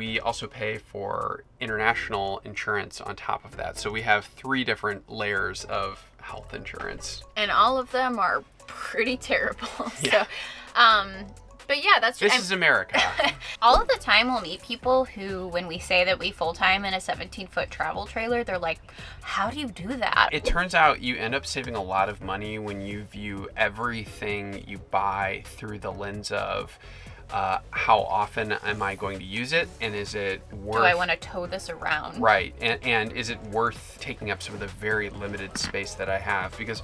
we also pay for international insurance on top of that. So we have 3 different layers of health insurance. And all of them are pretty terrible. Yeah. So, but yeah, that's This is America. all of the time we'll meet people who, when we say that we full-time in a 17-foot travel trailer, they're like, how do you do that? It turns out you end up saving a lot of money when you view everything you buy through the lens of how often am I going to use it, and is it worth... Do I want to tow this around? Right, and is it worth taking up some of the very limited space that I have? Because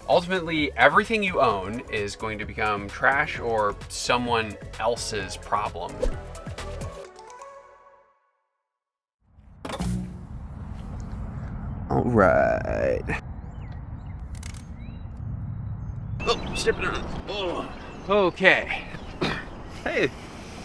ultimately, everything you own is going to become trash or someone else's problem. All right. Oh, stepping on it. Oh. Okay. Hey,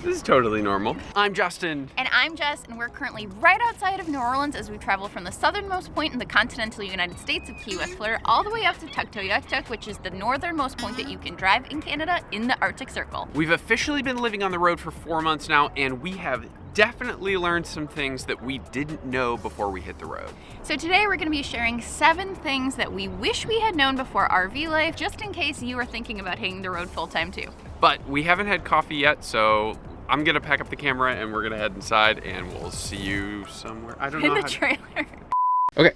this is totally normal. I'm Justin. And I'm Jess, and we're currently right outside of New Orleans as we travel from the southernmost point in the continental United States of Key West, Florida, all the way up to Tuktoyaktuk, which is the northernmost point that you can drive in Canada in the Arctic Circle. We've officially been living on the road for 4 months now, and we have definitely learned some things that we didn't know before we hit the road. So today we're going to be sharing 7 things that we wish we had known before RV life, just in case you are thinking about hitting the road full time too. But we haven't had coffee yet, so I'm gonna pack up the camera and we're gonna head inside, and we'll see you somewhere. I don't know. In the trailer. Okay.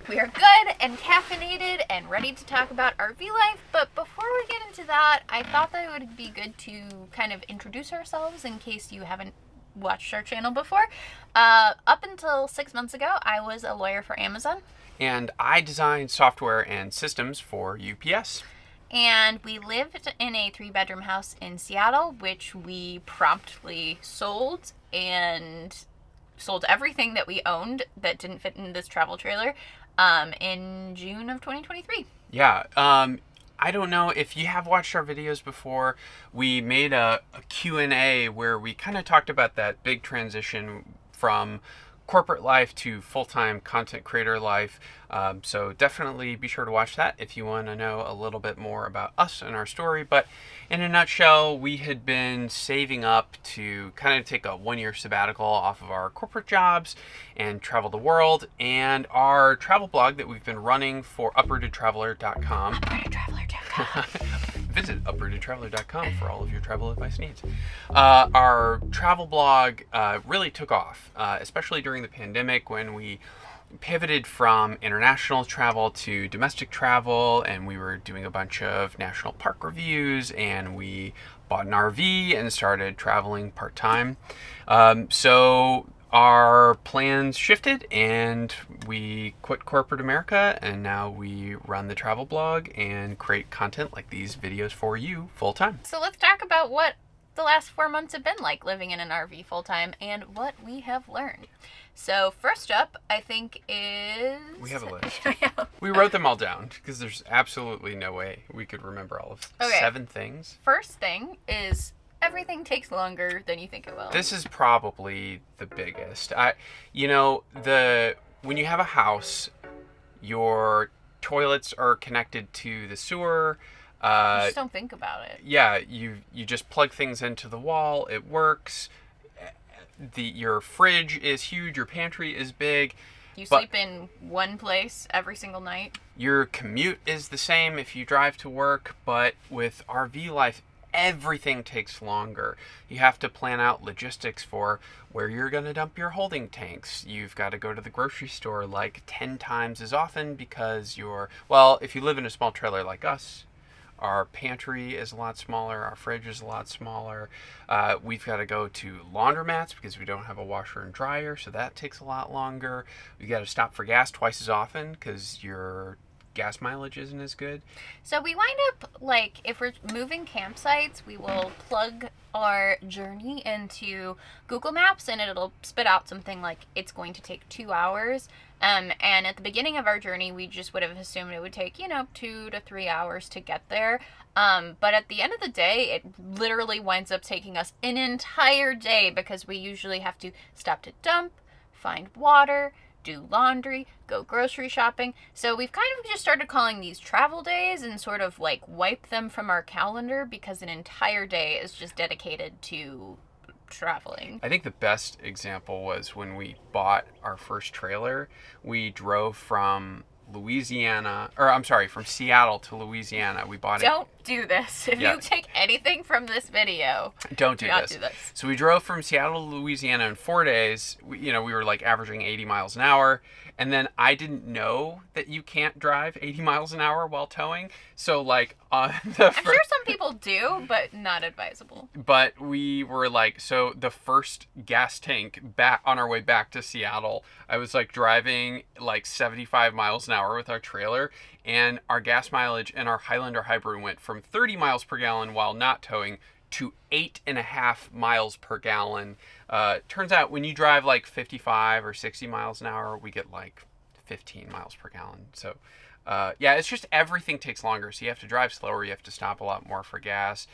We are good and caffeinated and ready to talk about RV life, but before we get into that, I thought that it would be good to kind of introduce ourselves in case you haven't watched our channel before. Up until 6 months ago, I was a lawyer for Amazon. And I designed software and systems for UPS. And we lived in a 3-bedroom house in Seattle, which we promptly sold, and sold everything that we owned that didn't fit in this travel trailer in June of 2023. Yeah. I don't know if you have watched our videos before. We made a Q&A where we kind of talked about that big transition from corporate life to full-time content creator life. So definitely be sure to watch that if you want to know a little bit more about us and our story. But in a nutshell, we had been saving up to kind of take a 1-year sabbatical off of our corporate jobs and travel the world. And our travel blog that we've been running for uprootedtraveler.com. Visit uprootedtraveler.com for all of your travel advice needs. Our travel blog really took off, especially during the pandemic when we pivoted from international travel to domestic travel, and we were doing a bunch of national park reviews, and we bought an RV and started traveling part-time. So our plans shifted and we quit corporate America, and now we run the travel blog and create content like these videos for you full-time. So let's talk about what the last 4 months have been like living in an RV full-time and what we have learned. So first up, I think is... We have a list. We wrote them all down because there's absolutely no way we could remember all of 7 things. First thing is everything takes longer than you think it will. This is probably the biggest. When you have a house, your toilets are connected to the sewer. You just don't think about it. Yeah, you just plug things into the wall. It works. Your fridge is huge. Your pantry is big. You sleep in one place every single night. Your commute is the same if you drive to work, but with RV life, everything takes longer. You have to plan out logistics for where you're going to dump your holding tanks. You've got to go to the grocery store like 10 times as often because if you live in a small trailer like us, our pantry is a lot smaller. Our fridge is a lot smaller. We've got to go to laundromats because we don't have a washer and dryer, so that takes a lot longer. We've got to stop for gas twice as often because your gas mileage isn't as good. So we wind up, if we're moving campsites, we will plug our journey into Google Maps and it'll spit out something like it's going to take 2 hours. And at the beginning of our journey, we just would have assumed it would take, 2 to 3 hours to get there. But at the end of the day, it literally winds up taking us an entire day because we usually have to stop to dump, find water, do laundry, go grocery shopping. So we've kind of just started calling these travel days and sort of wipe them from our calendar because an entire day is just dedicated to traveling. I think the best example was when we bought our first trailer. We drove from from Seattle to Louisiana. We bought it. Don't do this. If Yeah. you take anything from this video, Don't do do not this. do this. So we drove from Seattle to Louisiana in 4 days. We were like averaging 80 miles an hour. And then I didn't know that you can't drive 80 miles an hour while towing. So like on the I'm sure some people do, but not advisable. But we were like, so the first gas tank back on our way back to Seattle, I was like driving like 75 miles an hour with our trailer, and our gas mileage in our Highlander hybrid went from 30 miles per gallon while not towing to 8.5 miles per gallon. Turns out when you drive like 55 or 60 miles an hour, we get like 15 miles per gallon. So yeah, it's just everything takes longer. So you have to drive slower. You have to stop a lot more for gas.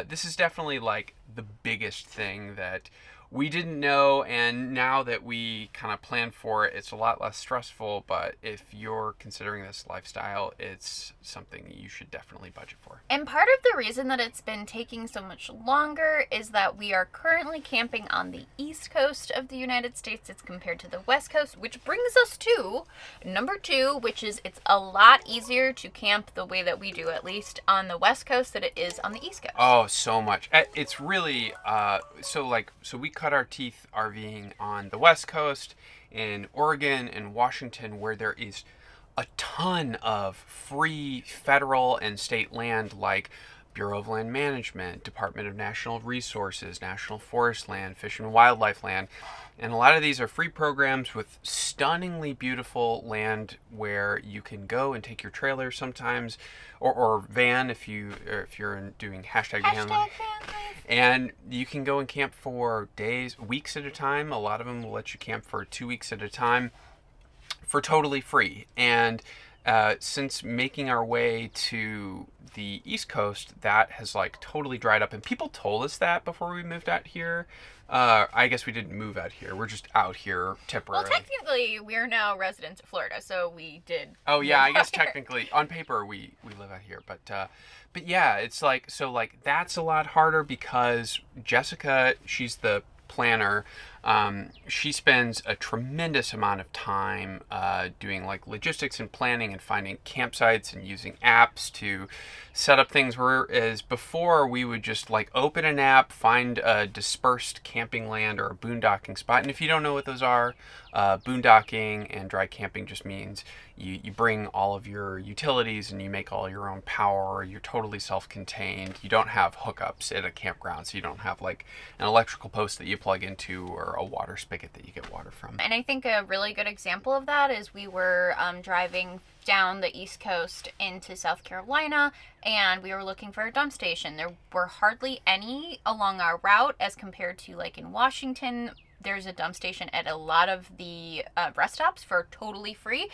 This is definitely like the biggest thing that we didn't know, and now that we kind of plan for it, it's a lot less stressful. But if you're considering this lifestyle, it's something you should definitely budget for. And part of the reason that it's been taking so much longer is that we are currently camping on the east coast of the United States as compared to the west coast, which brings us to number 2, which is it's a lot easier to camp the way that we do, at least on the west coast, than it is on the east coast. Oh, so much. It's really so we cut our teeth RVing on the west coast in Oregon and Washington, where there is a ton of free federal and state land, like Bureau of Land Management, Department of Natural Resources, National Forest land, Fish and Wildlife land. And a lot of these are free programs with stunningly beautiful land where you can go and take your trailer sometimes, or van if you're doing hashtag van life. And you can go and camp for days, weeks at a time. A lot of them will let you camp for 2 weeks at a time for totally free. And since making our way to the East Coast, that has like totally dried up. And people told us that before we moved out here. I guess we didn't move out here. We're just out here temporarily. Well, technically, we're now residents of Florida, so we did. Oh yeah, I guess here. technically on paper we live out here, but yeah, it's like that's a lot harder because Jessica, she's the planner. She spends a tremendous amount of time doing like logistics and planning and finding campsites and using apps to set up things. Whereas before we would just like open an app, find a dispersed camping land or a boondocking spot. And if you don't know what those are, boondocking and dry camping just means you bring all of your utilities and you make all your own power. You're totally self-contained. You don't have hookups at a campground, so you don't have like an electrical post that you plug into or a water spigot that you get water from. And I think a really good example of that is we were driving down the East Coast into South Carolina, and we were looking for a dump station. There were hardly any along our route as compared to like in Washington. There's a dump station at a lot of the rest stops for totally free.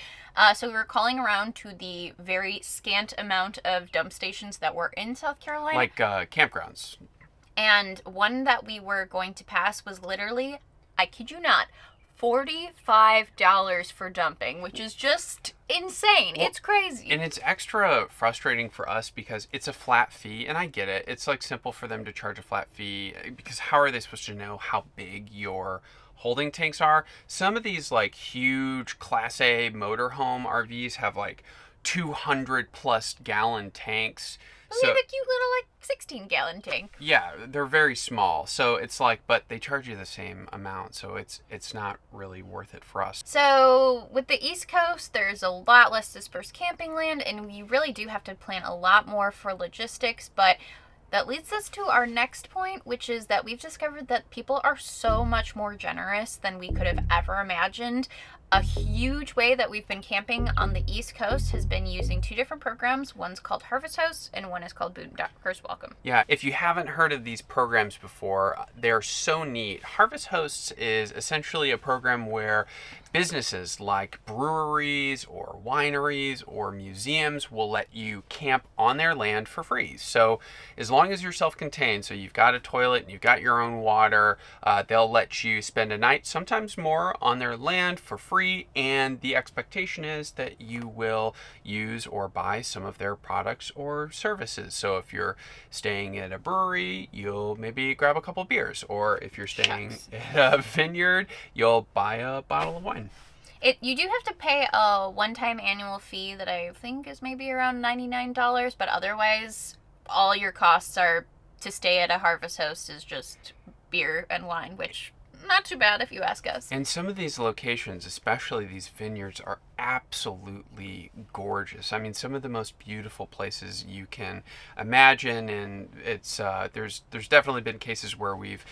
So we were calling around to the very scant amount of dump stations that were in South Carolina. Like campgrounds. And one that we were going to pass was literally, I kid you not, $45 for dumping, which is just insane. Well, it's crazy. And it's extra frustrating for us because it's a flat fee, and I get it. It's like simple for them to charge a flat fee because how are they supposed to know how big your holding tanks are? Some of these like huge Class A motorhome RVs have like 200 plus gallon tanks. We have a cute little like 16-gallon tank. Yeah, they're very small. So it's like, but they charge you the same amount, so it's not really worth it for us. So with the East Coast, there's a lot less dispersed camping land, and we really do have to plan a lot more for logistics, but that leads us to our next point, which is that we've discovered that people are so much more generous than we could have ever imagined. A huge way that we've been camping on the East Coast has been using 2 different programs. One's called Harvest Hosts and one is called Boondockers Welcome. Yeah, if you haven't heard of these programs before, they're so neat. Harvest Hosts is essentially a program where businesses like breweries or wineries or museums will let you camp on their land for free. So as long long as you're self-contained, so you've got a toilet and you've got your own water, they'll let you spend a night, sometimes more, on their land for free, and the expectation is that you will use or buy some of their products or services. So if you're staying at a brewery, you'll maybe grab a couple beers, or if you're staying at a vineyard, you'll buy a bottle of wine. You do have to pay a one-time annual fee that I think is maybe around $99, but otherwise, all your costs are to stay at a Harvest Host is just beer and wine, which not too bad if you ask us. And some of these locations, especially these vineyards, are absolutely gorgeous. I mean, some of the most beautiful places you can imagine, and it's there's definitely been cases where we've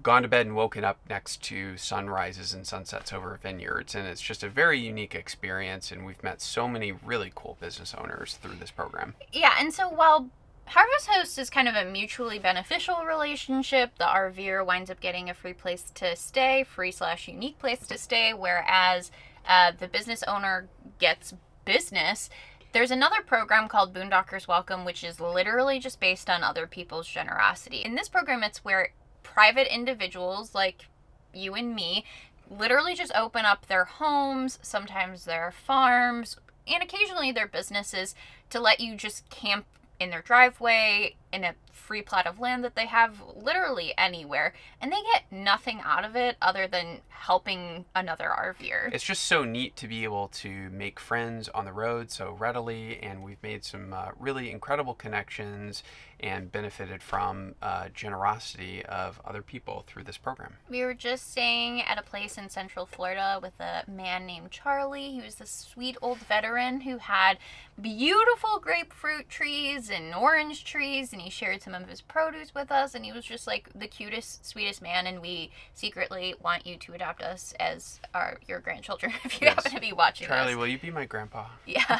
gone to bed and woken up next to sunrises and sunsets over vineyards, and it's just a very unique experience, and we've met so many really cool business owners through this program. Yeah, and so while Harvest Host is kind of a mutually beneficial relationship, the RVer winds up getting a free place to stay, free/unique place to stay, whereas the business owner gets business. There's another program called Boondockers Welcome, which is literally just based on other people's generosity. In this program, it's where private individuals like you and me literally just open up their homes, sometimes their farms, and occasionally their businesses to let you just camp in their driveway, in a free plot of land that they have literally anywhere, and they get nothing out of it other than helping another RVer. It's just so neat to be able to make friends on the road so readily, and we've made some really incredible connections and benefited from generosity of other people through this program. We were just staying at a place in Central Florida with a man named Charlie. He was this sweet old veteran who had beautiful grapefruit trees and orange trees, and he shared some of his produce with us, and he was just like the cutest, sweetest man, and we secretly want you to adopt us as your grandchildren if you happen to be watching Charlie, us. will you be my grandpa? Yeah.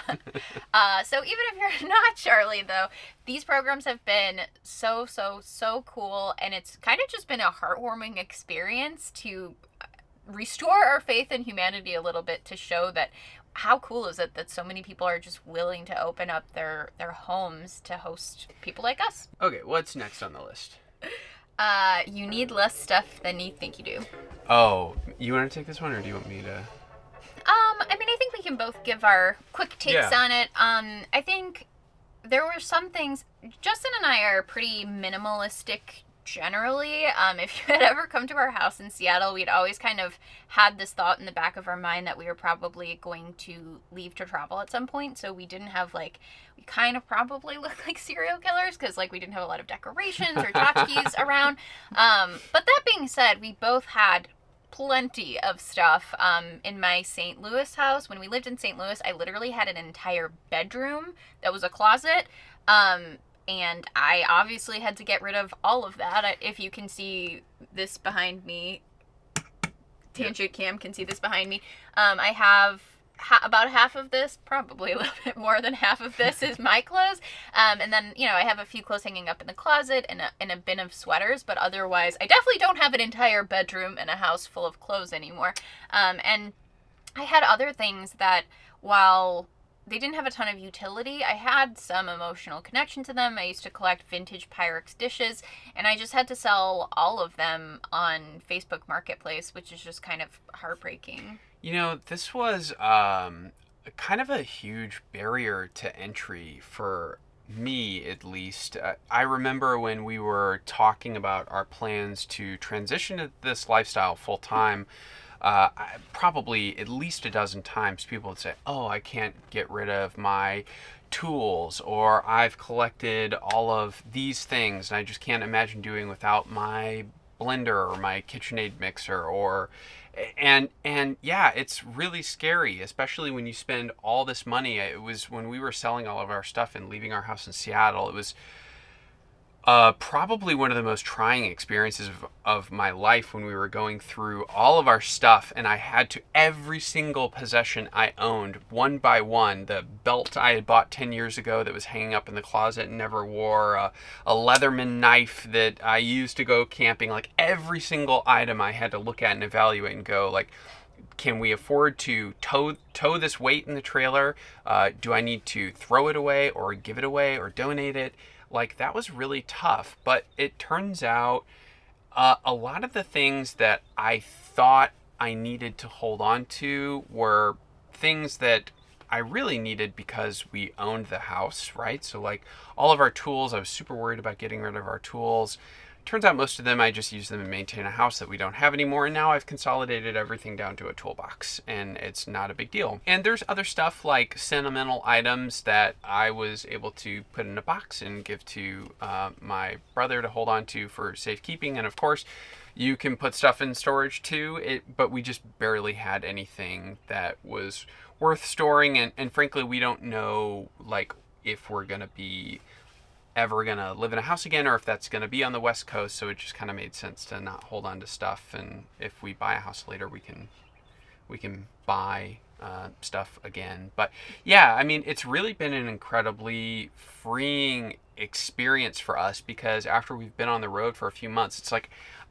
So even if you're not Charlie, though, these programs have been so cool, and it's kind of just been a heartwarming experience to restore our faith in humanity a little bit, to show that how cool is it that so many people are just willing to open up their homes to host people like us. Okay, what's next on the list? You need less stuff than you think you do. Oh, you want to take this one, or do you want me to? I mean, I think we can both give our quick takes on it. I think there were some things. Justin and I are pretty minimalistic generally. If you had ever come to our house in Seattle, we'd always kind of had this thought in the back of our mind that we were probably going to leave to travel at some point. So we didn't have we kind of probably look like serial killers because we didn't have a lot of decorations or tchotchkes around. But that being said, we both had plenty of stuff. In my St. Louis house, when we lived in St. Louis, I literally had an entire bedroom that was a closet. And I obviously had to get rid of all of that. If you can see this behind me, Tangent Cam can see this behind me. I have about half of this, probably a little bit more than half of this is my clothes. And then, I have a few clothes hanging up in the closet and a bin of sweaters, but otherwise I definitely don't have an entire bedroom and a house full of clothes anymore. And I had other things that, while they didn't have a ton of utility, I had some emotional connection to them. I used to collect vintage Pyrex dishes, and I just had to sell all of them on Facebook Marketplace, which is just kind of heartbreaking. This was kind of a huge barrier to entry for me, at least. I remember when we were talking about our plans to transition to this lifestyle full time, probably at least a dozen times people would say, oh, I can't get rid of my tools, or I've collected all of these things and I just can't imagine doing without my blender or my KitchenAid mixer, and yeah, it's really scary, especially when you spend all this money. It was when we were selling all of our stuff and leaving our house in Seattle, it was probably one of the most trying experiences of my life, when we were going through all of our stuff and I had to, every single possession I owned, one by one, the belt I had bought 10 years ago that was hanging up in the closet and never wore, a Leatherman knife that I used to go camping, every single item I had to look at and evaluate and go, can we afford to tow this weight in the trailer? Do I need to throw it away or give it away or donate it? like that was really tough. But it turns out a lot of the things that I thought I needed to hold on to were things that I really needed because we owned the house, right? So like all of our tools, I was super worried about getting rid of our tools. Turns out most of them, I just use them and maintain a house that we don't have anymore. And now I've consolidated everything down to a toolbox and it's not a big deal. And there's other stuff like sentimental items that I was able to put in a box and give to my brother to hold on to for safekeeping. And of course, you can put stuff in storage too, but we just barely had anything that was worth storing. And frankly, we don't know like if we're going to be ever going to live in a house again or if that's going to be on the West Coast. So it just kind of made sense to not hold on to stuff. And if we buy a house later, we can buy stuff again. But yeah, I mean, it's really been an incredibly freeing experience for us because after we've been on the road for a few months, it's like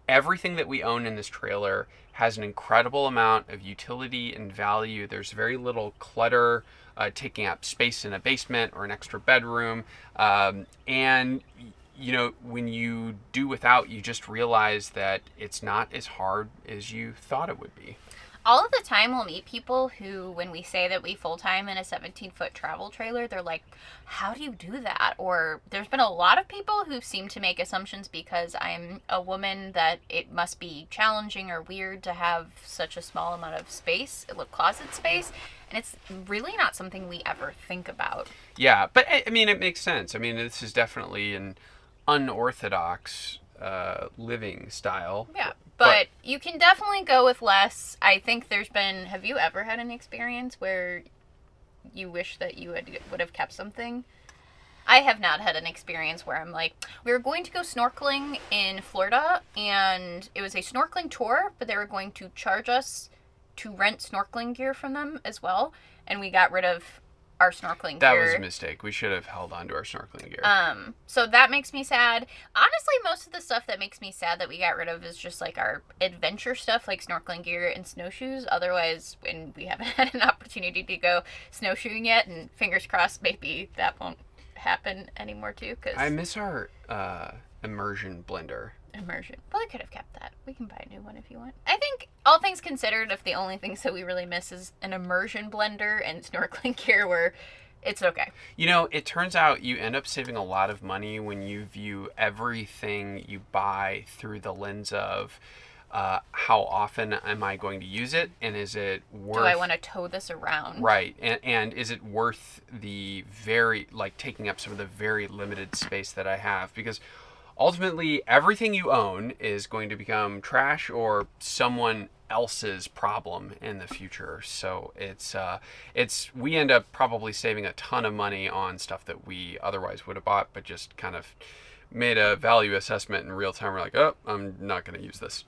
everything that we own in this trailer has an incredible amount of utility and value. There's very little clutter taking up space in a basement or an extra bedroom. And, you know, when you do without, you just realize that it's not as hard as you thought it would be. All of the time we'll meet people who, when we say that we full-time in a 17-foot travel trailer, they're like, how do you do that? Or there's been a lot of people who seem to make assumptions because I'm a woman that it must be challenging or weird to have such a small amount of space, closet space. And it's really not something we ever think about. Yeah, but I mean, it makes sense. I mean, this is definitely an unorthodox living style. Yeah. But you can definitely go with less. I think have you ever had an experience where you wish that you would have kept something? I have not had an experience where I'm like, we were going to go snorkeling in Florida and it was a snorkeling tour, but they were going to charge us to rent snorkeling gear from them as well. And we got rid of our snorkeling gear. That was a mistake. We should have held on to our snorkeling gear. So that makes me sad. Honestly, most of the stuff that makes me sad that we got rid of is just like our adventure stuff, like snorkeling gear and snowshoes. Otherwise, when we haven't had an opportunity to go snowshoeing yet, and fingers crossed, maybe that won't happen anymore too. Cause I miss our immersion blender. Immersion. Well, I could have kept that. We can buy a new one if you want. I think, all things considered, if the only things that we really miss is an immersion blender and snorkeling gear, where it's okay. You know, it turns out you end up saving a lot of money when you view everything you buy through the lens of how often am I going to use it, and is it worth... Do I want to tow this around? Right, and is it worth the taking up some of the very limited space that I have? Because ultimately, everything you own is going to become trash or someone else's problem in the future. So we end up probably saving a ton of money on stuff that we otherwise would have bought, but just kind of made a value assessment in real time. We're like, oh, I'm not going to use this.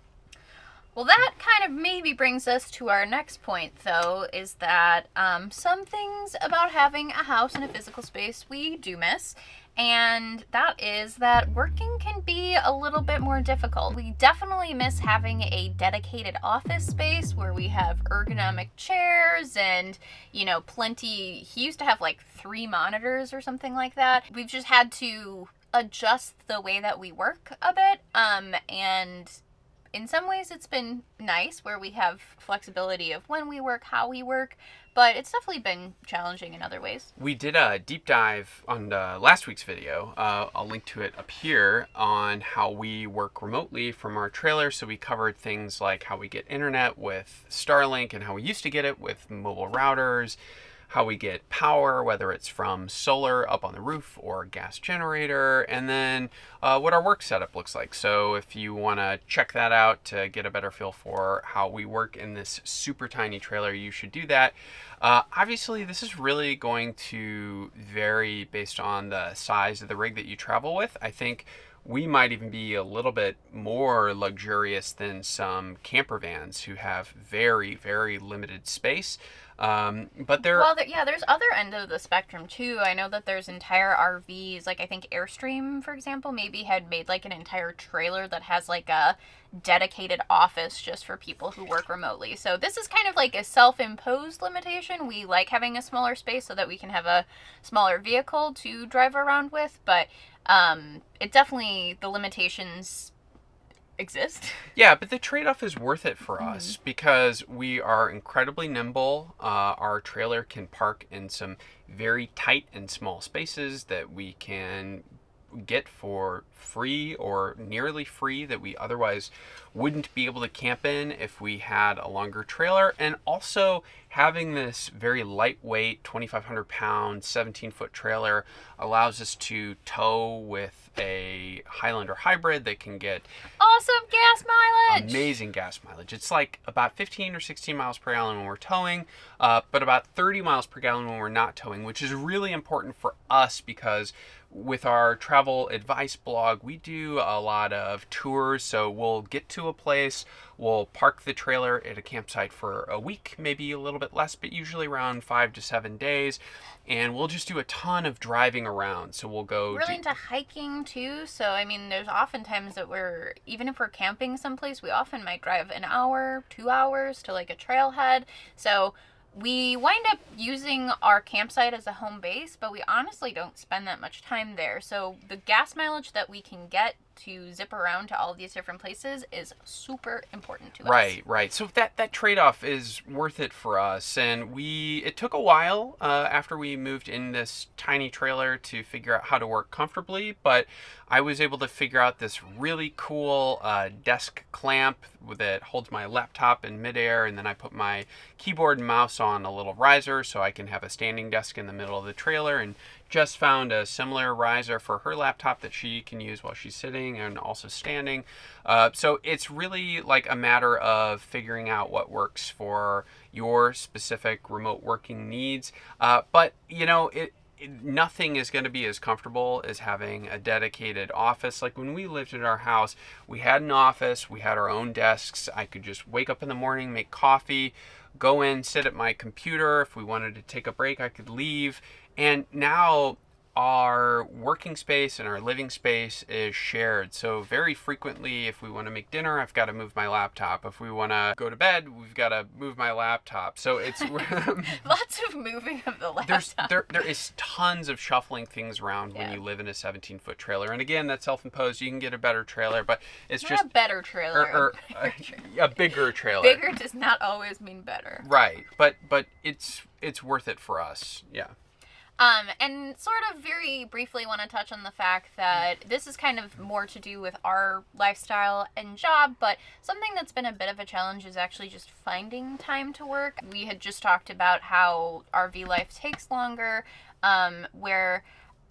Well, that kind of maybe brings us to our next point, though, is that some things about having a house and a physical space we do miss. And that is that working can be a little bit more difficult. We definitely miss having a dedicated office space where we have ergonomic chairs and, you know, plenty. He used to have like 3 monitors or something like that. We've just had to adjust the way that we work a bit. And in some ways it's been nice where we have flexibility of when we work, how we work, but it's definitely been challenging in other ways. We did a deep dive on last week's video. I'll link to it up here on how we work remotely from our trailer. So we covered things like how we get internet with Starlink and how we used to get it with mobile routers, how we get power, whether it's from solar up on the roof or a gas generator, and then what our work setup looks like. So if you want to check that out to get a better feel for how we work in this super tiny trailer, you should do that. Obviously, this is really going to vary based on the size of the rig that you travel with. I think we might even be a little bit more luxurious than some camper vans who have very, very limited space. But there's other end of the spectrum too. I know that there's entire RVs, like I think Airstream, for example, maybe had made like an entire trailer that has like a dedicated office just for people who work remotely. So this is kind of like a self-imposed limitation. We like having a smaller space so that we can have a smaller vehicle to drive around with, but It definitely, the limitations exist. Yeah, but the trade-off is worth it for us because we are incredibly nimble. Our trailer can park in some very tight and small spaces that we can get for free or nearly free that we otherwise wouldn't be able to camp in if we had a longer trailer. And also having this very lightweight 2,500 pound 17-foot trailer allows us to tow with a Highlander hybrid that can get Awesome gas mileage! amazing gas mileage. It's like about 15 or 16 miles per gallon when we're towing, but about 30 miles per gallon when we're not towing, which is really important for us because with our travel advice blog, we do a lot of tours. So we'll get to a place, we'll park the trailer at a campsite for a week, maybe a little bit less, but usually around 5 to 7 days. And we'll just do a ton of driving around. So we'll go Really into hiking too. So, I mean, there's often times that even if we're camping someplace, we often might drive an hour, 2 hours to like a trailhead. So, we wind up using our campsite as a home base, but we honestly don't spend that much time there. So the gas mileage that we can get to zip around to all of these different places is super important to us. Right. So that trade-off is worth it for us. And it took a while after we moved in this tiny trailer to figure out how to work comfortably, but I was able to figure out this really cool desk clamp that holds my laptop in midair, and then I put my keyboard and mouse on a little riser so I can have a standing desk in the middle of the trailer. And Jess found a similar riser for her laptop that she can use while she's sitting and also standing. So it's really like a matter of figuring out what works for your specific remote working needs. But nothing is going to be as comfortable as having a dedicated office. Like when we lived at our house, we had an office, we had our own desks. I could just wake up in the morning, make coffee, go in, sit at my computer. If we wanted to take a break, I could leave. And now our working space and our living space is shared. So very frequently, if we want to make dinner, I've got to move my laptop. If we want to go to bed, we've got to move my laptop. So it's lots of moving of the laptop. There is tons of shuffling things around when you live in a 17-foot trailer. And again, that's self-imposed. You can get a better trailer, but it's Not just a better trailer. a bigger trailer. Bigger does not always mean better. Right, but it's worth it for us. Yeah. And sort of very briefly want to touch on the fact that this is kind of more to do with our lifestyle and job, but something that's been a bit of a challenge is actually just finding time to work. We had just talked about how RV life takes longer, where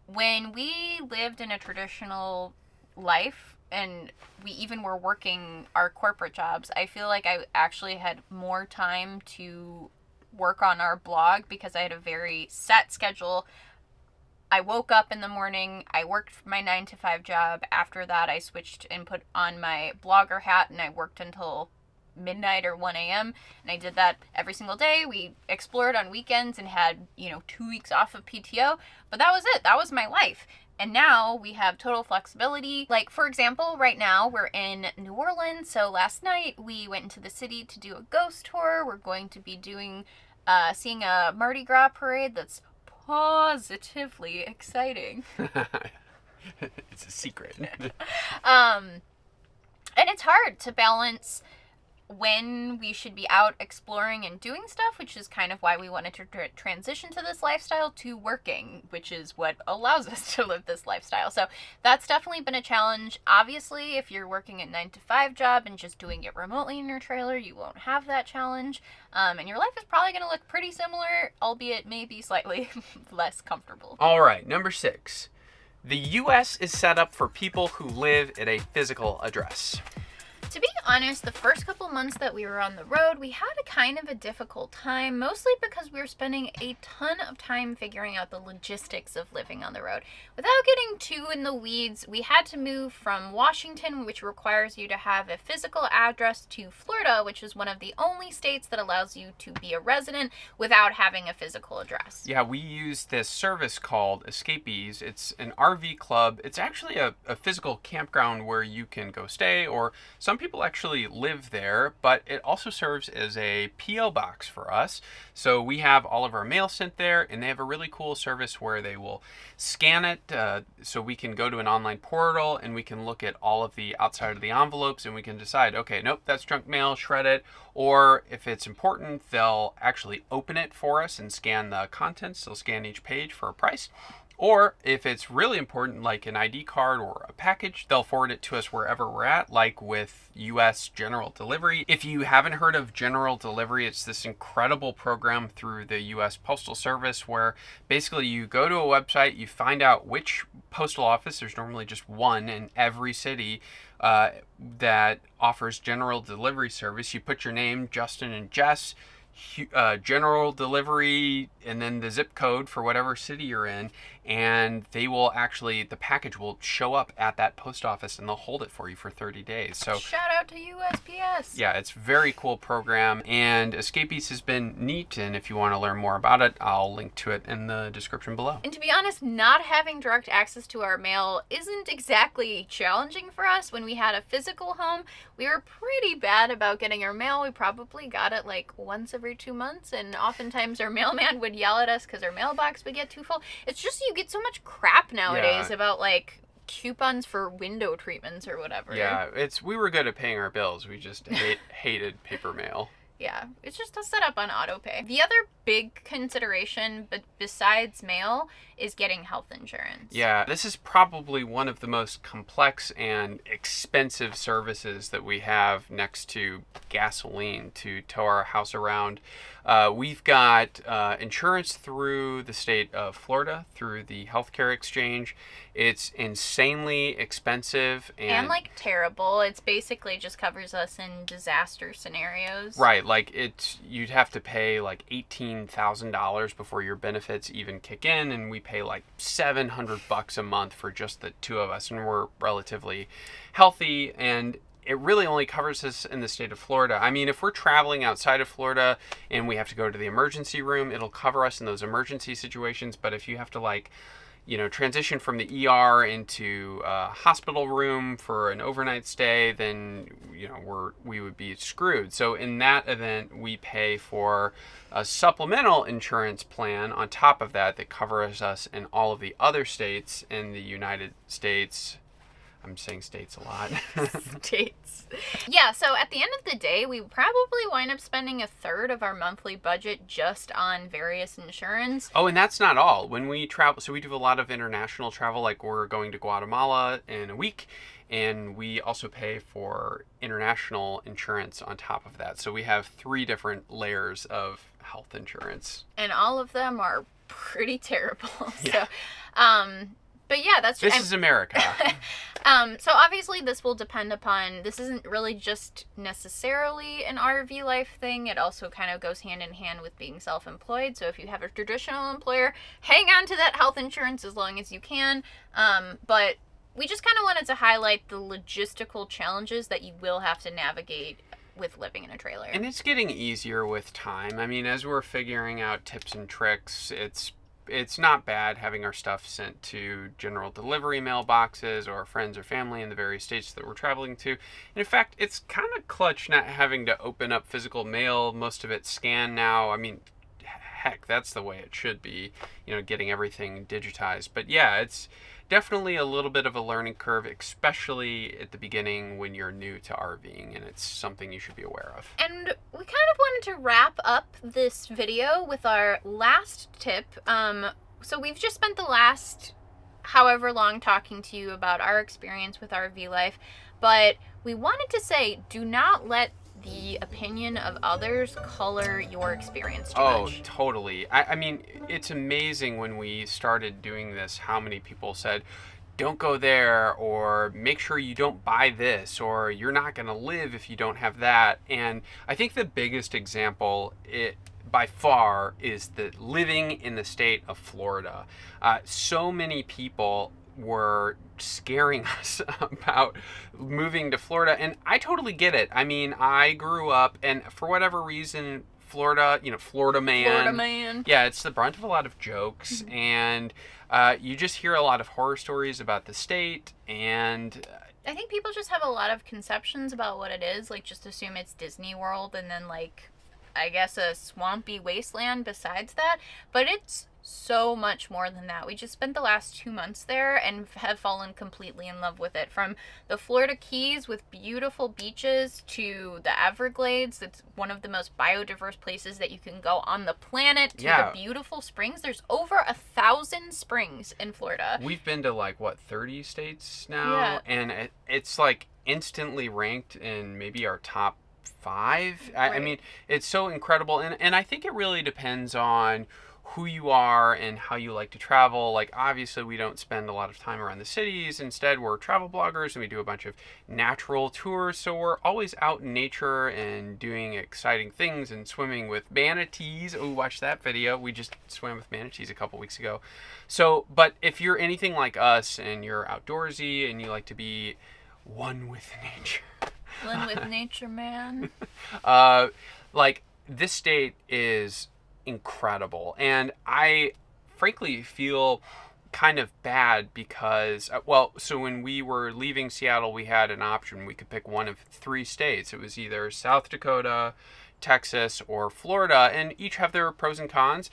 when we lived in a traditional life and we even were working our corporate jobs, I feel like I actually had more time to work on our blog because I had a very set schedule. I woke up in the morning, I worked my 9 to 5 job. After that, I switched and put on my blogger hat and I worked until midnight or 1 a.m. And I did that every single day. We explored on weekends and had, 2 weeks off of PTO, but that was it. That was my life. And now we have total flexibility. Like, for example, right now we're in New Orleans. So last night we went into the city to do a ghost tour. We're going to be seeing a Mardi Gras parade that's positively exciting. It's a secret. And it's hard to balance when we should be out exploring and doing stuff, which is kind of why we wanted to transition to this lifestyle, to working, which is what allows us to live this lifestyle. So that's definitely been a challenge. Obviously, if you're working a 9 to 5 job and just doing it remotely in your trailer, you won't have that challenge. And your life is probably going to look pretty similar, albeit maybe slightly less comfortable. All right, number 6. The U.S. is set up for people who live at a physical address. To be honest, the first couple months that we were on the road, we had a kind of a difficult time, mostly because we were spending a ton of time figuring out the logistics of living on the road. Without getting too in the weeds, we had to move from Washington, which requires you to have a physical address, to Florida, which is one of the only states that allows you to be a resident without having a physical address. Yeah, we use this service called Escapees. It's an RV club. It's actually a physical campground where you can go stay, or some people actually live there, but it also serves as a P.O. box for us. So we have all of our mail sent there, and they have a really cool service where they will scan it, so we can go to an online portal and we can look at all of the outside of the envelopes, and we can decide, okay, nope, that's junk mail, shred it. Or if it's important, they'll actually open it for us and scan the contents. They'll scan each page for a price. Or if it's really important, like an ID card or a package, they'll forward it to us wherever we're at, like with U.S. General Delivery. If you haven't heard of General Delivery, it's this incredible program through the U.S. Postal Service where basically you go to a website, you find out which postal office, there's normally just one in every city, that offers general delivery service. You put your name, Justin and Jess, general delivery, and then the zip code for whatever city you're in, and they will actually, the package will show up at that post office and they'll hold it for you for 30 days. So shout out to USPS. Yeah, it's a very cool program, and Escapees has been neat, and if you want to learn more about it, I'll link to it in the description below. And to be honest, not having direct access to our mail isn't exactly challenging for us. When we had a physical home, we were pretty bad about getting our mail. We probably got it like once every 2 months, and oftentimes our mailman would yell at us because our mailbox would get too full. It's just you get so much crap nowadays about like coupons for window treatments or whatever. Yeah, we were good at paying our bills. We just hated paper mail. Yeah, it's just a setup on autopay. The other big consideration, but besides mail, is getting health insurance. Yeah, this is probably one of the most complex and expensive services that we have next to gasoline to tow our house around. We've got insurance through the state of Florida, through the healthcare exchange. It's insanely expensive and like terrible. It's basically just covers us in disaster scenarios. Right, like you'd have to pay like $18,000 before your benefits even kick in, and we pay like $700 a month for just the two of us, and we're relatively healthy, and it really only covers us in the state of Florida. I mean, if we're traveling outside of Florida and we have to go to the emergency room, it'll cover us in those emergency situations. But if you have to transition from the ER into a hospital room for an overnight stay, then, we would be screwed. So in that event, we pay for a supplemental insurance plan on top of that covers us in all of the other states in the United States. I'm saying states a lot. States. Yeah, so at the end of the day, we probably wind up spending a third of our monthly budget just on various insurance. Oh, and that's not all. When we travel, so we do a lot of international travel, like we're going to Guatemala in a week, and we also pay for international insurance on top of that. So we have 3 different layers of health insurance. And all of them are pretty terrible. Yeah. So, but yeah, This is America. So obviously this will depend upon, this isn't really just necessarily an RV life thing. It also kind of goes hand in hand with being self-employed. So if you have a traditional employer, hang on to that health insurance as long as you can. But we just kind of wanted to highlight the logistical challenges that you will have to navigate with living in a trailer. And it's getting easier with time. I mean, as we're figuring out tips and tricks, it's not bad having our stuff sent to general delivery mailboxes or friends or family in the various states that we're traveling to. And in fact, it's kind of clutch not having to open up physical mail. Most of it's scanned now. I mean, heck, that's the way it should be, getting everything digitized. But yeah, it's definitely a little bit of a learning curve, especially at the beginning when you're new to RVing, and it's something you should be aware of. And we kind of wanted to wrap up this video with our last tip. So we've just spent the last however long talking to you about our experience with RV life, but we wanted to say, do not let the opinion of others color your experience too much. Oh, totally. I mean, it's amazing when we started doing this, how many people said, don't go there, or make sure you don't buy this, or you're not going to live if you don't have that. And I think the biggest example, by far, is the living in the state of Florida. So many people were scaring us about moving to Florida, and I totally get it. I mean, I grew up, and for whatever reason, Florida, Florida man. Yeah, it's the brunt of a lot of jokes, and you just hear a lot of horror stories about the state, and I think people just have a lot of conceptions about what it is. Like, just assume it's Disney World and then, like, I guess a swampy wasteland besides that. But it's so much more than that. We just spent the last 2 months there and have fallen completely in love with it. From the Florida Keys with beautiful beaches to the Everglades, it's one of the most biodiverse places that you can go on the planet, to the beautiful springs. There's over 1,000 springs in Florida. We've been to like, what, 30 states now? And it's like instantly ranked in maybe our top 5. I mean, it's so incredible. And I think it really depends on who you are and how you like to travel. Like, obviously we don't spend a lot of time around the cities. Instead, we're travel bloggers and we do a bunch of natural tours, so we're always out in nature and doing exciting things and swimming with manatees. Oh, watch that video. We just swam with manatees a couple weeks ago. So, but if you're anything like us and you're outdoorsy and you like to be one with nature, one with nature, man. Like, this state is incredible, and I frankly feel kind of bad because so when we were leaving Seattle, we had an option. We could pick one of 3 states. It was either South Dakota, Texas, or Florida, and each have their pros and cons.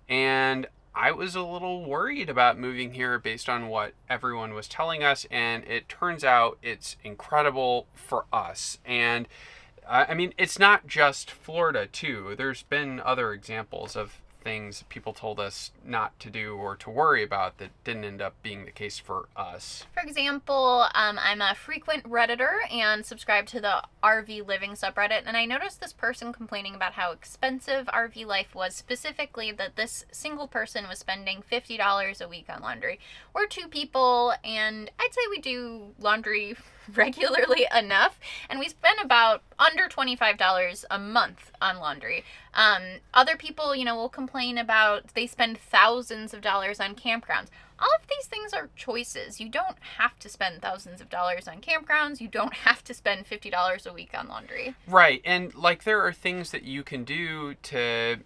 And I was a little worried about moving here based on what everyone was telling us, and it turns out it's incredible for us. And I mean, it's not just Florida, too. There's been other examples of things people told us not to do or to worry about that didn't end up being the case for us. For example, I'm a frequent Redditor and subscribe to the RV Living subreddit, and I noticed this person complaining about how expensive RV life was, specifically that this single person was spending $50 a week on laundry. We're 2 people, and I'd say we do laundry regularly enough, and we spend about under $25 a month on laundry. Other people, will complain about they spend thousands of dollars on campgrounds. All of these things are choices. You don't have to spend thousands of dollars on campgrounds. You don't have to spend $50 a week on laundry. Right, and like, there are things that you can do to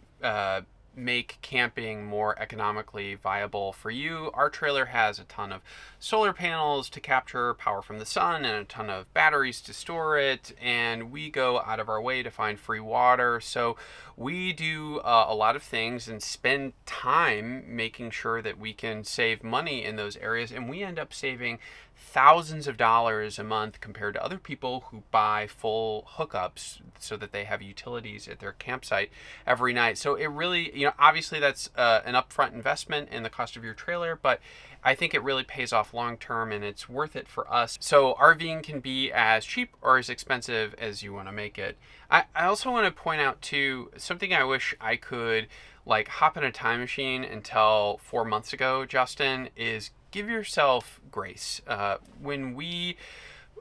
make camping more economically viable for you. Our trailer has a ton of solar panels to capture power from the sun and a ton of batteries to store it, and we go out of our way to find free water. So we do a lot of things and spend time making sure that we can save money in those areas, and we end up saving thousands of dollars a month compared to other people who buy full hookups so that they have utilities at their campsite every night. So it really, obviously that's an upfront investment in the cost of your trailer, but I think it really pays off long term, and it's worth it for us. So RVing can be as cheap or as expensive as you want to make it. I also want to point out too, something I wish I could hop in a time machine and tell 4 months ago, Justin, is give yourself grace. When we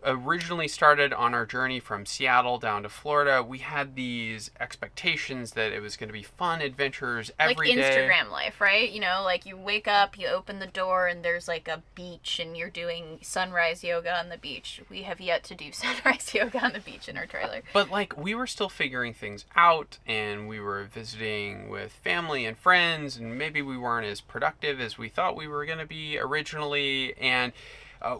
originally started on our journey from Seattle down to Florida, we had these expectations that it was going to be fun adventures every day. Like Instagram life, right? You wake up, you open the door, and there's a beach, and you're doing sunrise yoga on the beach. We have yet to do sunrise yoga on the beach in our trailer. But we were still figuring things out, and we were visiting with family and friends, and maybe we weren't as productive as we thought we were going to be originally, and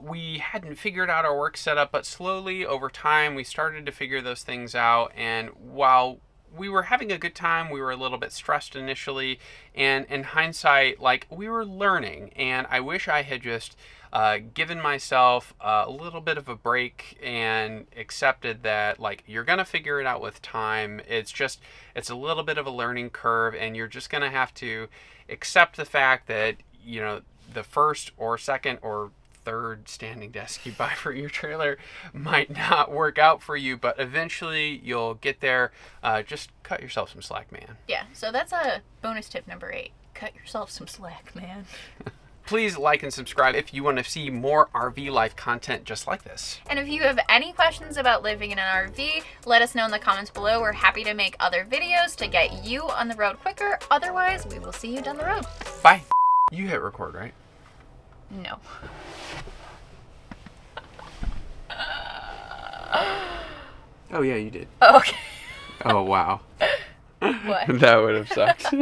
we hadn't figured out our work setup, but slowly over time we started to figure those things out. And while we were having a good time, we were a little bit stressed initially, and in hindsight, we were learning. And I wish I had just given myself a little bit of a break and accepted that you're gonna figure it out with time. It's a little bit of a learning curve, and you're just gonna have to accept the fact that the first or second or third standing desk you buy for your trailer might not work out for you, but eventually you'll get there. Just cut yourself some slack, man. Yeah, so that's a bonus tip number 8. Cut yourself some slack, man. Please like and subscribe if you want to see more RV life content just like this. And if you have any questions about living in an RV, let us know in the comments below. We're happy to make other videos to get you on the road quicker. Otherwise, we will see you down the road. Bye. You hit record, right? No. Oh, yeah, you did. Oh, okay. Oh, wow. What? That would have sucked.